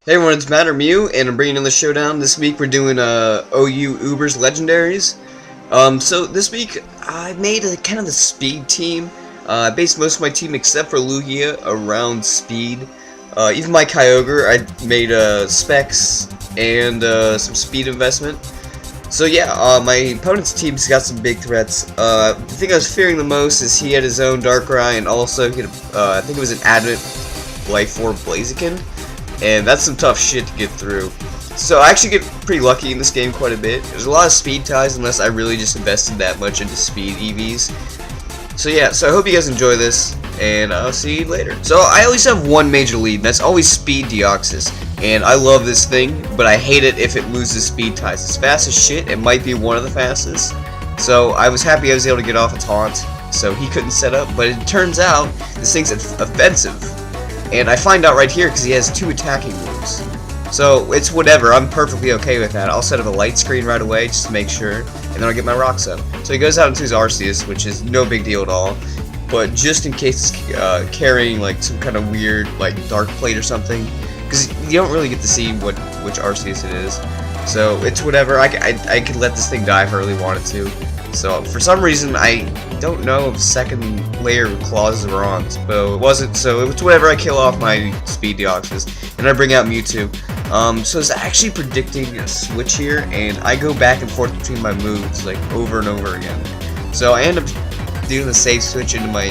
Hey everyone, it's Matt or Mew, and I'm bringing in the Showdown. This week we're doing OU Ubbers Legendaries. So this week I made a kind of the speed team. I based most of my team except for Lugia around speed. Even my Kyogre, I made specs and some speed investment. So yeah, my opponent's team's got some big threats. The thing I was fearing the most is he had his own Darkrai, and also he had, I think it was an Adamant Life Orb Blaziken. And that's some tough shit to get through. So I actually get pretty lucky in this game quite a bit. There's a lot of speed ties unless I really just invested that much into speed EVs. So yeah, so I hope you guys enjoy this, and I'll see you later. So I always have one major lead, and that's always speed Deoxys. And I love this thing, but I hate it if it loses speed ties. It's fast as shit, it might be one of the fastest. So I was happy I was able to get off a taunt, so he couldn't set up, but it turns out this thing's offensive. And I find out right here because he has 2 attacking moves. So it's whatever, I'm perfectly okay with that. I'll set up a light screen right away just to make sure, and then I'll get my rocks up. So he goes out into his Arceus, which is no big deal at all. But just in case it's carrying like some kind of weird like dark plate or something, because you don't really get to see which Arceus it is. So it's whatever, I could let this thing die if I really wanted to. So for some reason I don't know if second layer claws are on, but it wasn't, so it's whatever. I kill off my speed Deoxys and I bring out Mewtwo. So it's actually predicting a switch here, and I go back and forth between my moves like over and over again. So I end up doing the safe switch into my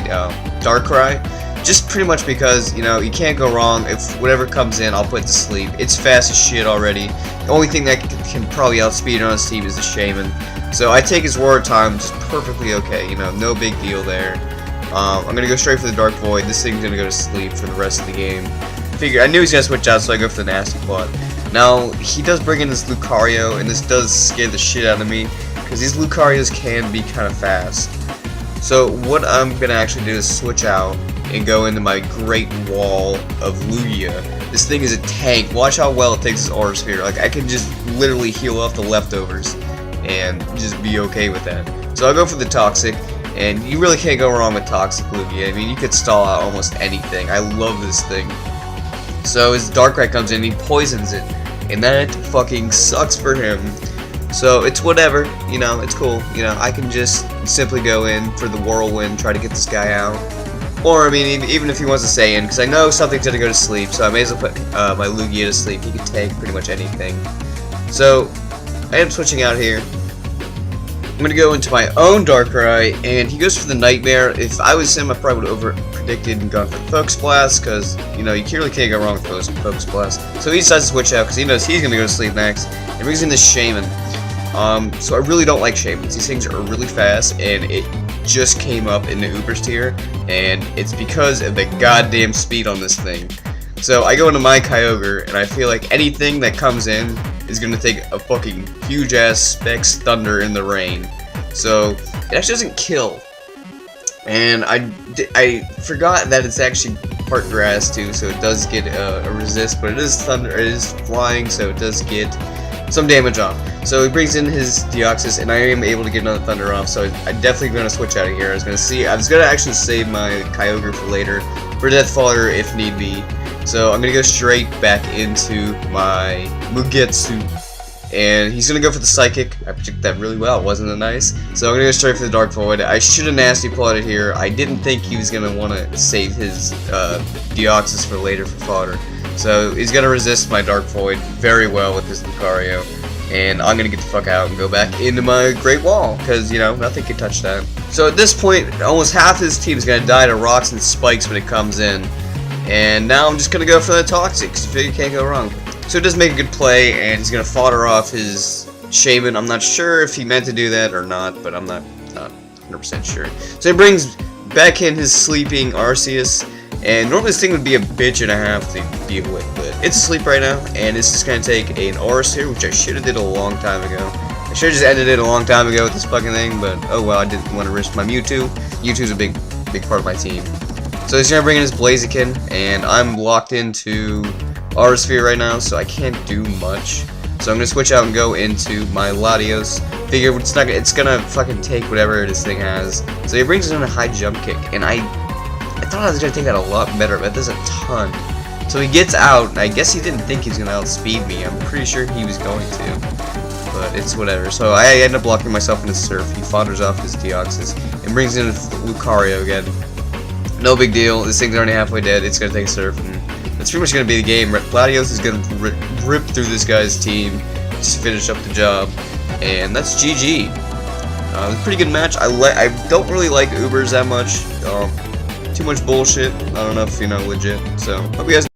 Darkrai, just pretty much because, you know, you can't go wrong. If whatever comes in, I'll put to sleep. It's fast as shit already. The only thing that can probably outspeed it on his team is the Shaman. So I take his War Time just perfectly okay, you know, no big deal there. I'm gonna go straight for the Dark Void. This thing's gonna go to sleep for the rest of the game. I knew he was gonna switch out, so I go for the Nasty Plot. Now, he does bring in this Lucario, and this does scare the shit out of me, because these Lucarios can be kind of fast. So what I'm gonna actually do is switch out and go into my Great Wall of Lugia. This thing is a tank. Watch how well it takes his Aura Sphere. Like, I can just literally heal off the leftovers and just be okay with that. So I'll go for the Toxic, and you really can't go wrong with Toxic Lugia. I mean, you could stall out almost anything. I love this thing. So his Darkrai comes in, he poisons it, and that fucking sucks for him. So it's whatever, you know, it's cool. You know, I can just simply go in for the Whirlwind, try to get this guy out. Or, I mean, even if he wants to stay in, because I know something's going to go to sleep, so I may as well put my Lugia to sleep. He can tank pretty much anything. So I am switching out here. I'm going to go into my own Darkrai, and he goes for the Nightmare. If I was him, I probably would have over-predicted and gone for Focus Blast, because, you know, you really can't go wrong with Focus Blast. So he decides to switch out, because he knows he's going to go to sleep next, and brings in this Shaman. So I really don't like Shamans. These things are really fast, and it just came up in the Ubbers tier, and it's because of the goddamn speed on this thing. So I go into my Kyogre, and I feel like anything that comes in is gonna take a fucking huge ass Specs Thunder in the rain. So it actually doesn't kill, and I forgot that it's actually part grass too, so it does get a resist, but it is thunder, it is flying, so it does get some damage off. So he brings in his Deoxys, and I am able to get another Thunder off, so I'm definitely going to switch out of here. I was going to actually save my Kyogre for later, for Death Fodder if need be. So I'm going to go straight back into my Mugetsu, and he's going to go for the Psychic. I predicted that really well, wasn't it nice? So I'm going to go straight for the Dark Void. I should have Nasty Plotted here. I didn't think he was going to want to save his Deoxys for later for fodder. So he's going to resist my Dark Void very well with his Lucario. And I'm going to get the fuck out and go back into my Great Wall, because, you know, nothing can touch that. So at this point, almost half his team is going to die to rocks and spikes when it comes in. And now I'm just going to go for the Toxic, because you figure you can't go wrong. So it does make a good play, and he's going to fodder off his Shaman. I'm not sure if he meant to do that or not, but I'm not 100% sure. So he brings back in his sleeping Arceus. And normally this thing would be a bitch and a half to deal with, but it's asleep right now, and it's just going to take an Aura Sphere, which I should have did a long time ago. I should have just ended it a long time ago with this fucking thing, but oh well, I didn't want to risk my Mewtwo. Mewtwo's a big part of my team. So he's going to bring in his Blaziken, and I'm locked into Aura Sphere right now, so I can't do much. So I'm going to switch out and go into my Latios. Figure it's going to fucking take whatever this thing has. So he brings in a high jump kick, and I thought I was going to take that a lot better, but it does a ton. So he gets out, and I guess he didn't think he's gonna outspeed me. I'm pretty sure he was going to, but it's whatever. So I end up blocking myself in the surf. He fodders off his Deoxys and brings in Lucario again. No big deal. This thing's already halfway dead. It's gonna take surf, and that's pretty much gonna be the game. Latios is gonna rip through this guy's team, just finish up the job, and that's GG. It's a pretty good match. I don't really like ubbers that much. Too much bullshit. I don't know if legit. So hope you guys.